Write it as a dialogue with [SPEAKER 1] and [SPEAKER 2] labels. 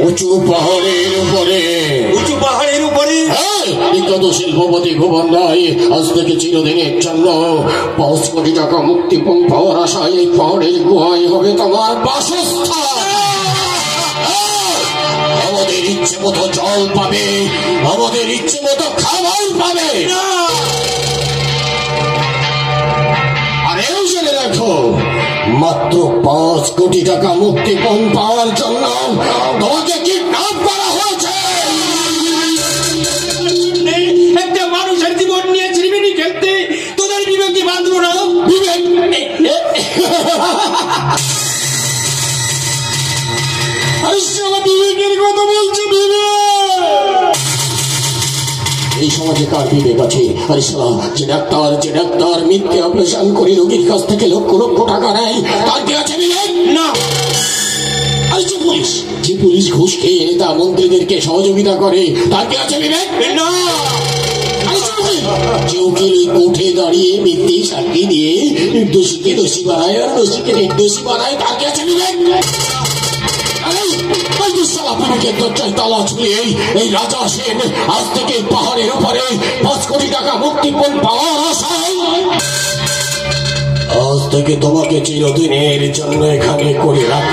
[SPEAKER 1] উঁচু পাহাড়ের উপরে বিখ্যাত শিল্পপতি ভুবন রায় আজ থেকে চিরদিনের জন্য 5 কোটি টাকা মুক্তিপণ পাওয়ার আশায় এই পাহাড়ের গুহায় হবে তোমার বাসস্থান। আমাদের ইচ্ছে মতো জল পাবে, আমাদের ইচ্ছে মতো খাবার পাবে। আর এই জেনে রাখো, মাত্র 5 কোটি টাকা মুক্তিপণ পাওয়ার জন্য তোমাকে কিডন্যাপ করা হয়েছে।
[SPEAKER 2] একটা মানুষের জীবন নিয়ে ছিনিমিনি খেলতে তোদের বিবেক কি বাঁধলো না?
[SPEAKER 1] বিবেক বিবেকের কথা বলছি। এই সমাজে কার বিবেক আছে? আরে শালা, যে ডাক্তার মিথ্যে অপারেশন করে রোগীর কাছ থেকে লক্ষ লক্ষ টাকা নেয়, তার কি আছে বিবেক? না। আর যে পুলিশ ঘুষ খেয়ে নেতা মন্ত্রীদেরকে সহযোগিতা করে, তার কি আছে বিবেক? না। যে উকিল কোর্টে দাঁড়িয়ে মিথ্যে সাক্ষী দিয়ে নির্দোষীকে দোষী বানায় আর দোষীকে নির্দোষী বানায়, তার কি আছে বিবেক? তালা ছুঁয়ে এই রাজা সেন আজ থেকে পাহাড়ের উপরে 5 কোটি টাকা মুক্তিপণ পাওয়ার আশায় আজ থেকে তোমাকে চিরদিনের জন্য এখানে করে রাখা